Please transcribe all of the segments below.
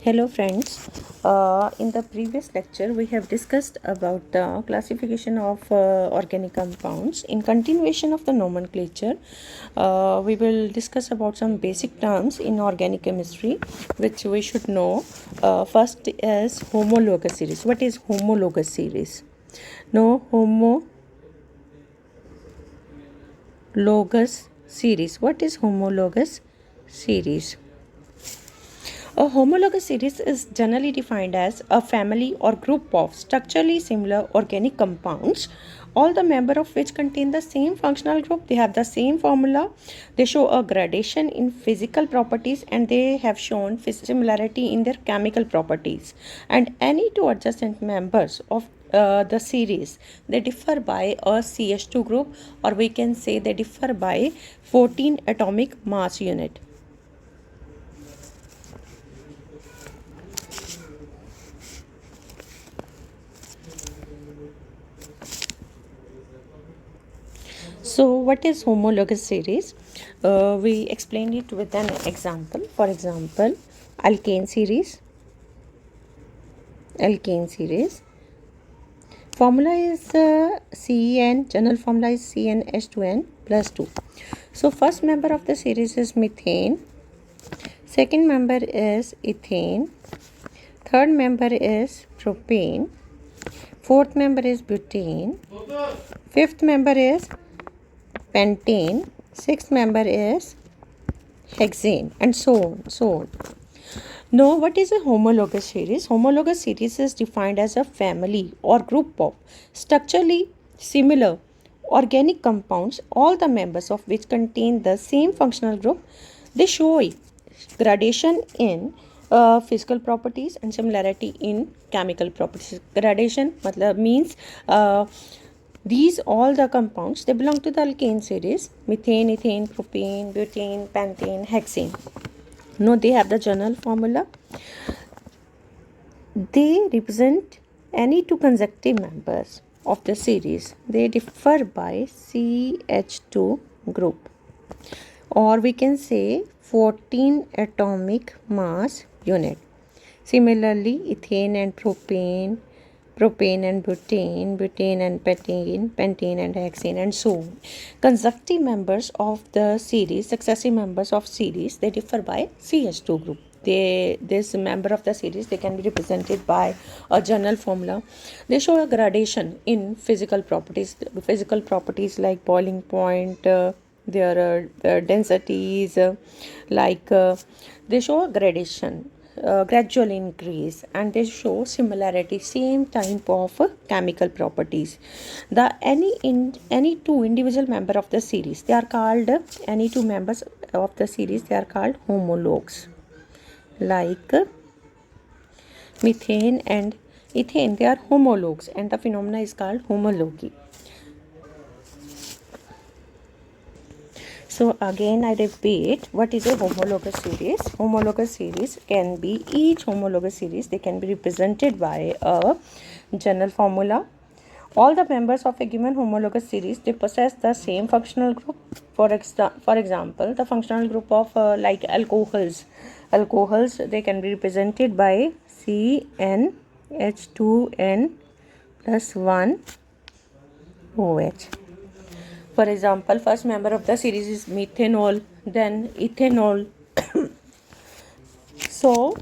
Hello friends. In the previous lecture we have discussed about the classification of organic compounds. In continuation of the nomenclature, we will discuss about some basic terms in organic chemistry which we should know. First is homologous series. What is homologous series? No, homologous series. What is homologous series? A homologous series is generally defined as a family or group of structurally similar organic compounds, all the members of which contain the same functional group. They have the same formula. They show a gradation in physical properties and they have shown similarity in their chemical properties. And any two adjacent members of the series, they differ by a CH2 group, or we can say they differ by 14 atomic mass unit. So what is homologous series? We explain it with an example. For example, alkane series. Formula is CN. General formula is CnH2n plus 2. So first member of the series is methane. Second member is ethane. Third member is propane. Fourth member is butane. Fifth member is pentane. Sixth member is hexane, and so on. Now, what is a homologous series? Homologous series is defined as a family or group of structurally similar organic compounds, all the members of which contain the same functional group. They show gradation in physical properties and similarity in chemical properties. Gradation means these all the compounds, they belong to the alkane series: methane, ethane, propane, butane, pentane, hexane. Now they have the general formula. They represent any two consecutive members of the series. They differ by CH2 group, or we can say 14 atomic mass unit. Similarly, ethane and propane and butane, butane and pentane, pentane and hexane, and so on. Consecutive members of the series, successive members of series, they differ by CH2 group. This member of the series, they can be represented by a general formula. They show a gradation in physical properties like boiling point, their densities, they show a gradation, gradual increase, and they show similarity, same type of chemical properties. The any two individual member of the series, they are called any two members of the series, they are called homologues. Like methane and ethane, they are homologues, and the phenomena is called homology. So again I repeat, what is a homologous series? Homologous series can be, each homologous series, they can be represented by a general formula. All the members of a given homologous series, they possess the same functional group. For example, the functional group of like alcohols, they can be represented by CnH2n plus 1 OH. For example, first member of the series is methanol, then ethanol. So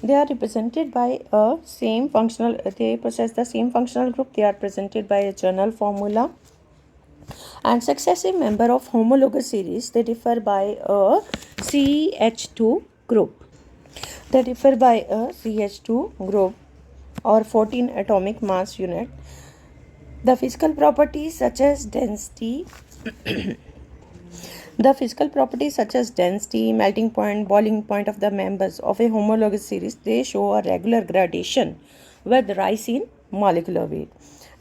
they are represented by a same functional, they possess the same functional group. They are presented by a general formula. And successive member of homologous series, they differ by a CH2 group. They differ by a CH2 group or 14 atomic mass unit. The physical properties such as density, melting point, boiling point of the members of a homologous series, they show a regular gradation with rise in molecular weight.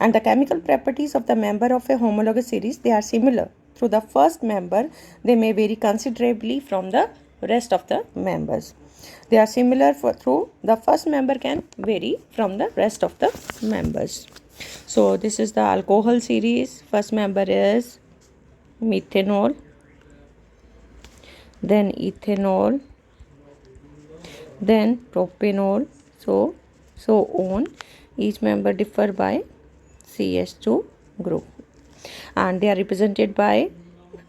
And the chemical properties of the member of a homologous series, they are similar. Through the first member, they may vary considerably from the rest of the members. They are similar through the first member can vary from the rest of the members. So this is the alcohol series. First member is methanol, then ethanol, then propanol, so on. Each member differ by CH2 group, and they are represented by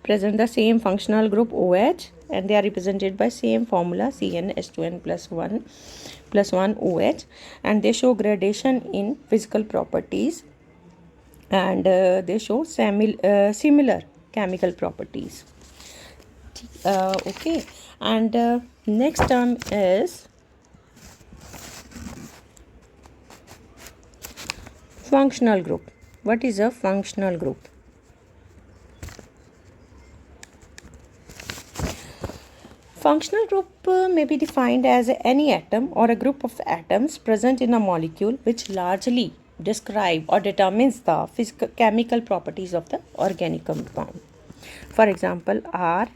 present the same functional group OH, and they are represented by same formula CnH2n plus 1 OH, and they show gradation in physical properties, and they show similar chemical properties. Okay, and next term is functional group. What is a functional group? Functional group may be defined as any atom or a group of atoms present in a molecule which largely describe or determines the physical chemical properties of the organic compound. For example, RH,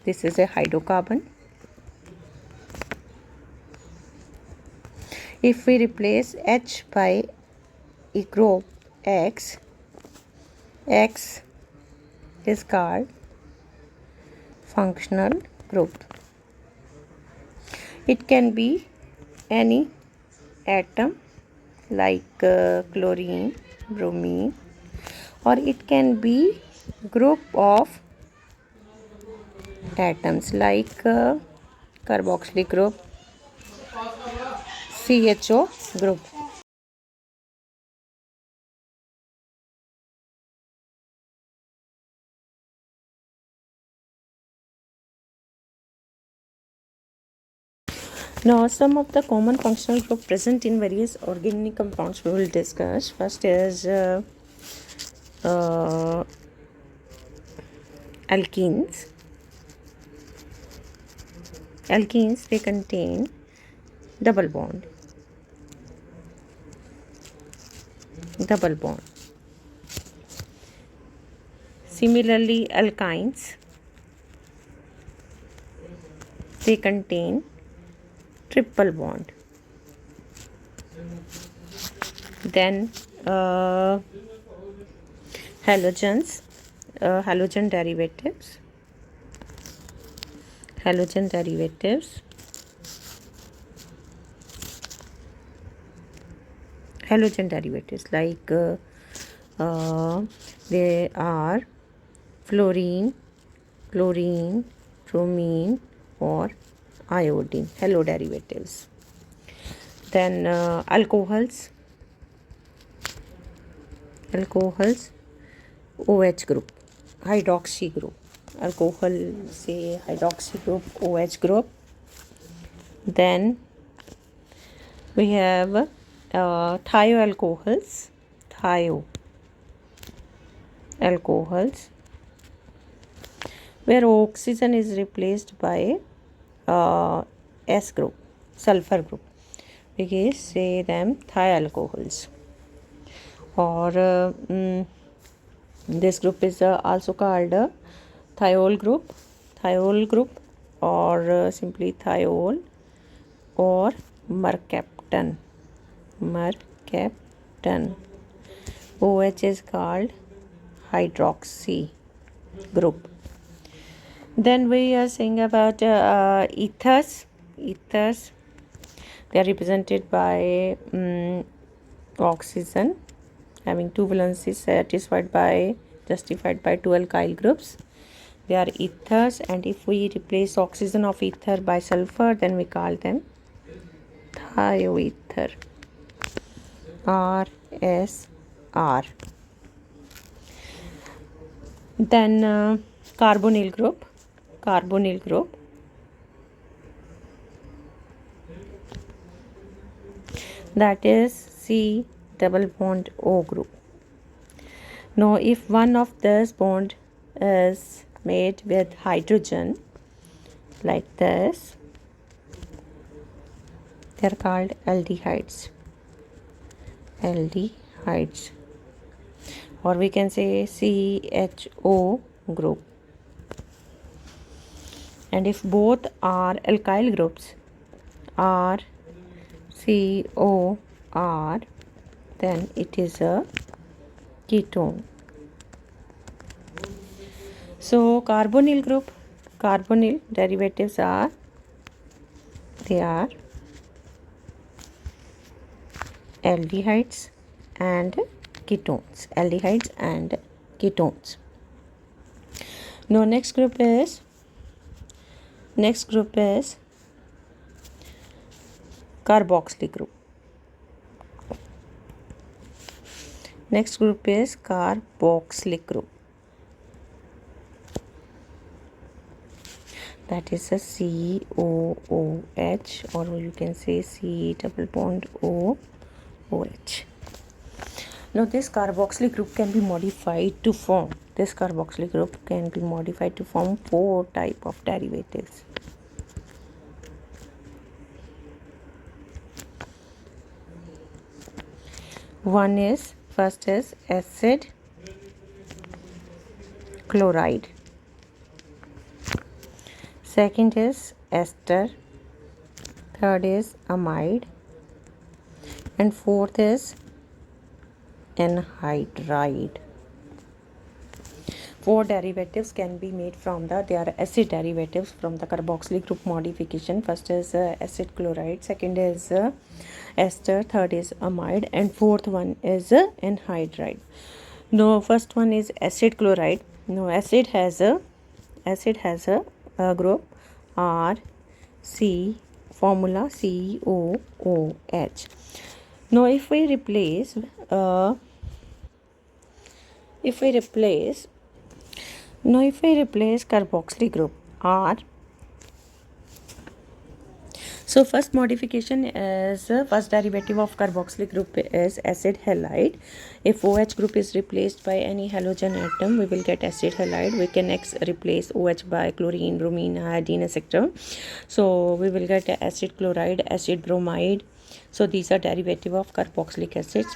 this is a hydrocarbon. If we replace H by a group X, X is called functional group. It can be any atom like chlorine, bromine, or it can be group of atoms like carboxylic group, CHO group. Now, some of the common functional group present in various organic compounds we will discuss. First is alkenes. Alkenes, they contain double bond. Similarly, alkynes, they contain triple bond. Then halogens, halogen derivatives like they are fluorine, chlorine, bromine, or iodine, halo derivatives. Then alcohols, OH group, hydroxy group. Alcohol say hydroxy group, OH group. Then we have thioalcohols, where oxygen is replaced by S group, sulfur group. We can say them thioalcohols. Or this group is also called thiol group, or simply thiol, or mercaptan. OH is called hydroxy group. Then we are saying about ethers. They are represented by oxygen having two valencies justified by two alkyl groups. They are ethers, and if we replace oxygen of ether by sulfur, then we call them thioether, RSR. Then carbonyl group, that is C double bond O group. Now, if one of this bond is made with hydrogen like this, they are called aldehydes, or we can say CHO group. And if both are alkyl groups, R COR, then it is a ketone. So carbonyl derivatives are They are aldehydes and ketones. Aldehydes and ketones. Now next group is carboxylic group. Next group is carboxylic group. That is a COOH, or you can say C double bond OH. Now this carboxylic group can be modified to form. This carboxylic group can be modified to form 4 type of derivatives. First is acid chloride. Second is ester. Third is amide. And fourth is anhydride. 4 derivatives can be made from they are acid derivatives from the carboxylic group modification. First is acid chloride, second is ester, third is amide, and fourth one is anhydride. No, first one is acid chloride. No, acid has a group R C, formula COOH. Now if we replace carboxylic group R, so first modification is first derivative of carboxylic group is acid halide. If OH group is replaced by any halogen atom, we will get acid halide. We can replace OH by chlorine, bromine, iodine, etc. So we will get acid chloride, acid bromide. So these are derivative of carboxylic acid.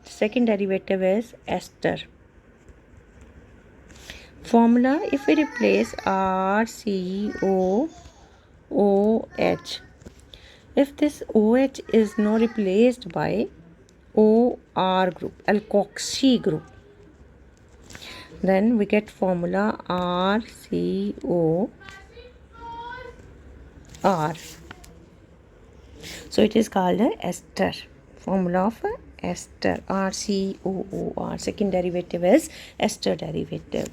Second derivative is ester. Formula, if we replace RCOOH, if this OH is now replaced by OR group, alkoxy group, then we get formula RCOR. So it is called ester. Formula of ester, RCOOR. Second derivative is ester derivative,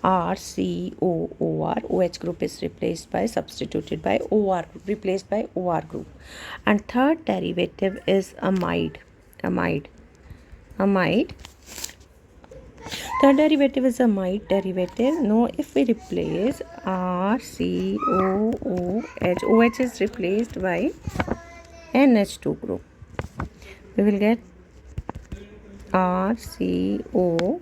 RCOOR. OH group is substituted by OR group, replaced by OR group. And third derivative is amide. Third derivative is amide derivative. Now if we replace RCOOH, OH is replaced by NH2 group, we will get RCONH2.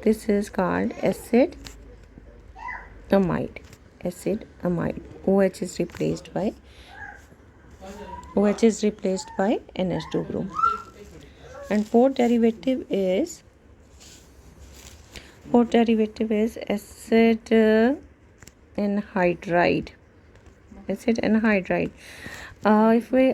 This is called acid amide. OH is replaced by NH2 group. And fourth derivative is acid anhydride. If we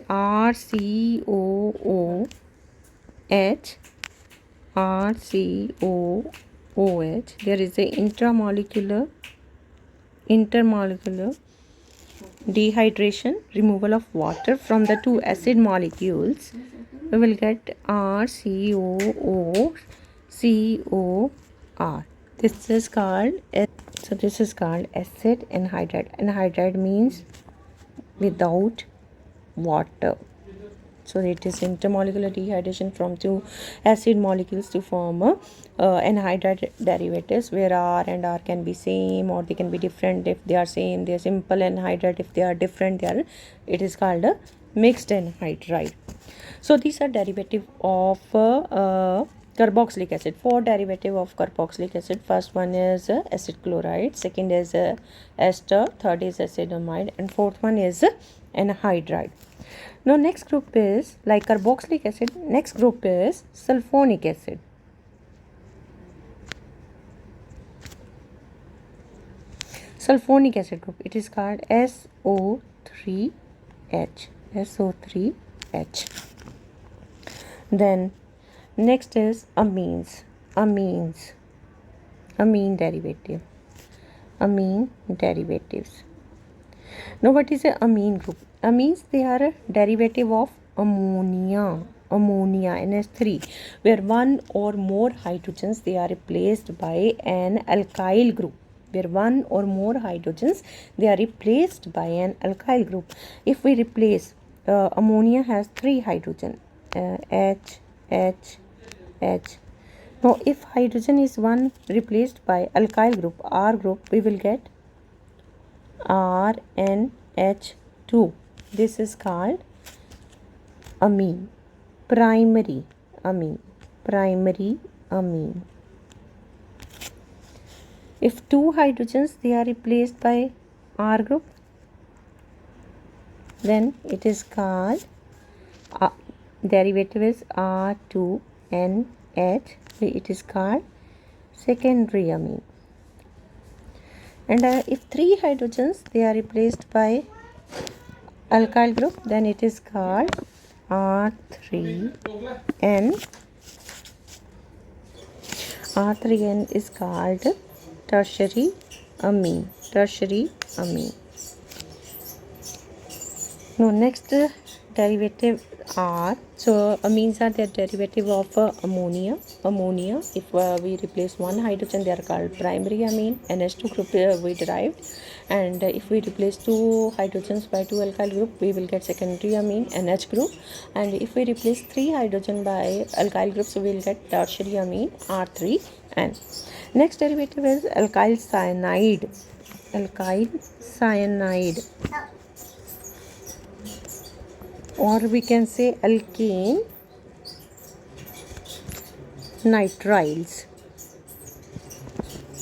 RCOOH, there is a intermolecular dehydration, removal of water from the two acid molecules. We will get RCOOCOR. This is called acid anhydride. Anhydride means without water. So it is intermolecular dehydration from two acid molecules to form anhydride derivatives, where R and R can be same or they can be different. If they are same, they are simple anhydride. If they are different, it is called a mixed anhydride. So these are derivative of carboxylic acid. 4 derivative of carboxylic acid. First one is acid chloride, second is ester, third is acid amide, and fourth one is anhydride. Now next group is like carboxylic acid. Next group is sulfonic acid. Sulfonic acid group. It is called SO3H. Then next is amines. Amine derivatives. Now what is a amine group? Amines, they are a derivative of ammonia, NH3, where one or more hydrogens they are replaced by an alkyl group. Where one or more hydrogens they are replaced by an alkyl group. If we replace ammonia has 3 hydrogen, H, H, H. Now if hydrogen is one replaced by alkyl group, R group, we will get RNH2. This is called amine, primary amine, primary amine. If 2 hydrogens they are replaced by R group, then it is called derivative is R2NH. It is called secondary amine. And if 3 hydrogens they are replaced by alkyl group, then it is called R3N. R3N is called tertiary amine. Tertiary amine. Now next derivative R. So amines are the derivative of ammonia. If we replace one hydrogen, they are called primary amine. NH2 group we derived, and if we replace 2 hydrogens by 2 alkyl group, we will get secondary amine, NH group. And if we replace 3 hydrogen by alkyl groups, we will get tertiary amine, R3N. Next derivative is alkyl cyanide. Alkyl cyanide, or we can say alkane nitriles.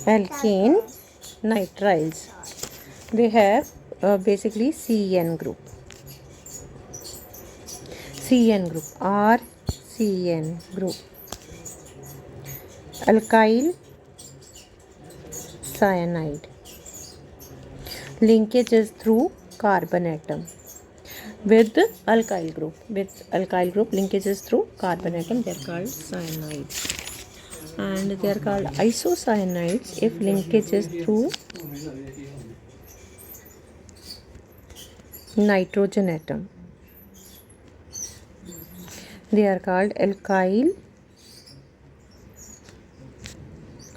Alkane nitriles. They have basically CN group. CN group, RCN group. Alkyl cyanide. Linkage is through carbon atom. With alkyl group, linkages through carbon atom, they are called cyanides, and they are called isocyanides if linkages through nitrogen atom. They are called alkyl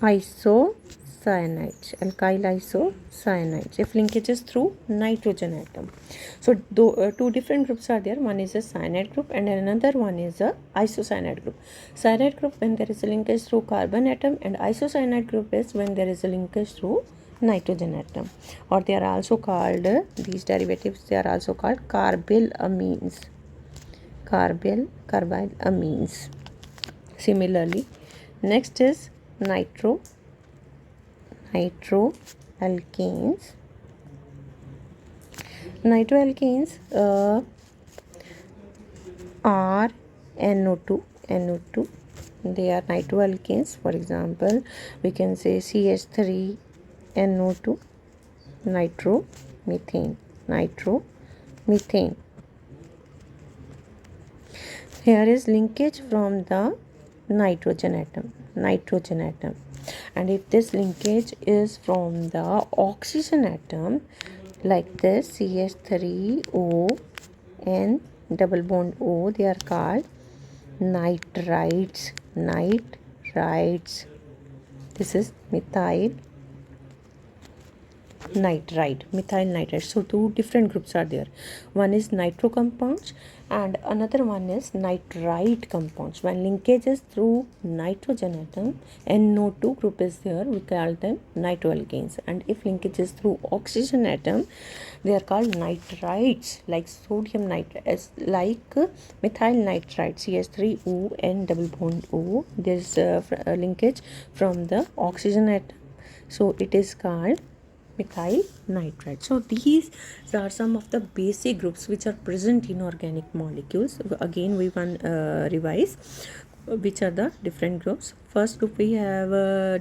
isocyanides. If linkages through nitrogen atom. So 2 different groups are there. One is a cyanide group and another one is a isocyanide group. Cyanide group when there is a linkage through carbon atom, and isocyanide group is when there is a linkage through nitrogen atom. Or they are also called, these derivatives, they are also called carbyl amines. Carbyl amines. Similarly, next is nitroalkanes. Nitroalkanes are NO2. They are nitroalkanes. For example, we can say CH3NO2 nitromethane. Here is linkage from the nitrogen atom, and if this linkage is from the oxygen atom, like this, CH3O and double bond O, they are called nitrides. This is methyl nitride. So 2 different groups are there. One is nitro compounds and another one is nitride compounds. When linkages through nitrogen atom, NO2 group is there, we call them nitroalkanes. And if linkages through oxygen atom, they are called nitrides, like sodium nitride, like methyl nitride, CH3O and double bond O. There is a linkage from the oxygen atom, so it is called methyl nitride. So these are some of the basic groups which are present in organic molecules. Again, we want revise which are the different groups. First group we have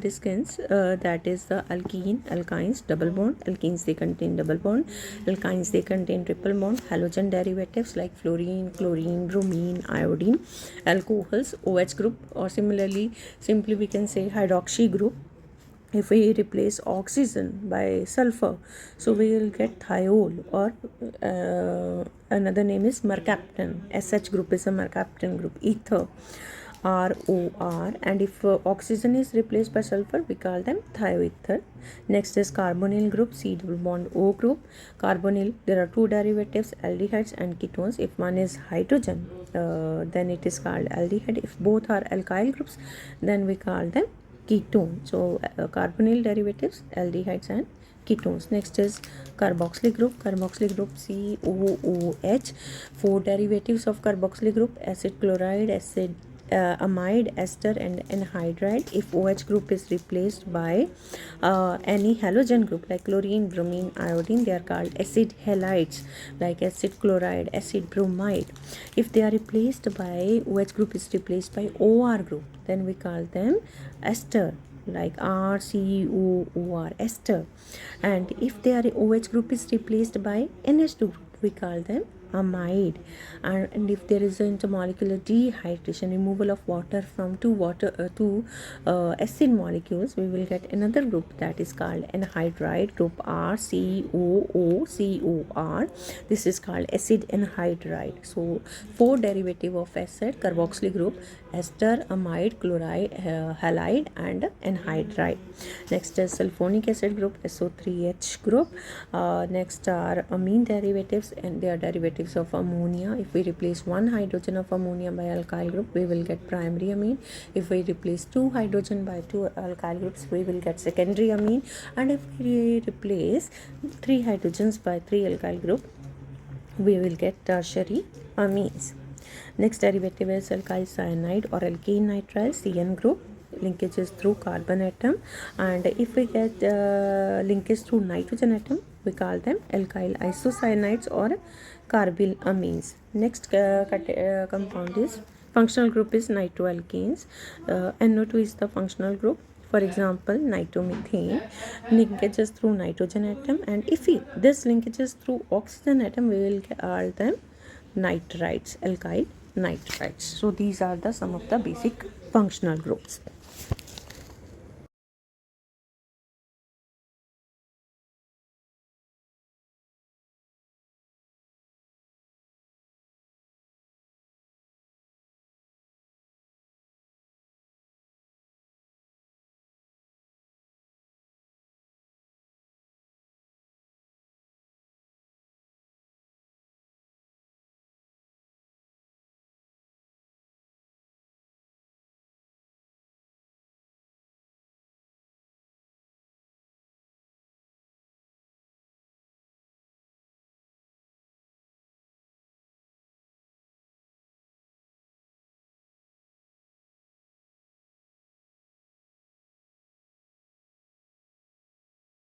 discussed, that is the alkynes, double bond. Alkenes, they contain double bond. Alkynes, they contain triple bond. Halogen derivatives like fluorine, chlorine, bromine, iodine. Alcohols, OH group, or simply we can say hydroxy group. If we replace oxygen by sulfur, so we will get thiol, or another name is mercaptan. SH group is a mercaptan group. Ether, ROR, and if oxygen is replaced by sulfur, we call them thioether. Next is carbonyl group, C double bond O group. Carbonyl, there are two derivatives, aldehydes and ketones. If one is hydrogen, then it is called aldehyde. If both are alkyl groups, then we call them ketone. So carbonyl derivatives, aldehydes and ketones. Next is carboxylic group. Carboxylic group, COOH. Four derivatives of carboxylic group: acid chloride, acid amide, ester, and anhydride. If OH group is replaced by any halogen group like chlorine, bromine, iodine, they are called acid halides, like acid chloride, acid bromide. If they are replaced by OH group is replaced by OR group, then we call them ester, like RCOOR, ester. And if their OH group is replaced by NH2 group, we call them amide. And if there is an intermolecular dehydration, removal of water from two acid molecules, we will get another group that is called anhydride group, RCOOCOR. This is called acid anhydride. So four derivative of acid carboxylic group: ester, amide, chloride, halide, and anhydride. Next is sulfonic acid group, SO3H group. Next are amine derivatives, and they are derivatives of ammonia. If we replace one hydrogen of ammonia by alkyl group, we will get primary amine. If we replace two hydrogen by two alkyl groups, we will get secondary amine. And if we replace three hydrogens by three alkyl group, we will get tertiary amines. Next derivative is alkyl cyanide or alkene nitrile, CN group. Linkages through carbon atom, and if we get linkage through nitrogen atom, we call them alkyl isocyanides or carbyl amines. Next compound is functional group is nitroalkanes. NO2 is the functional group. For example, nitromethane linkages through nitrogen atom, and if this linkages through oxygen atom, we will call them nitrites, alkyl nitrites. So these are some of the basic functional groups.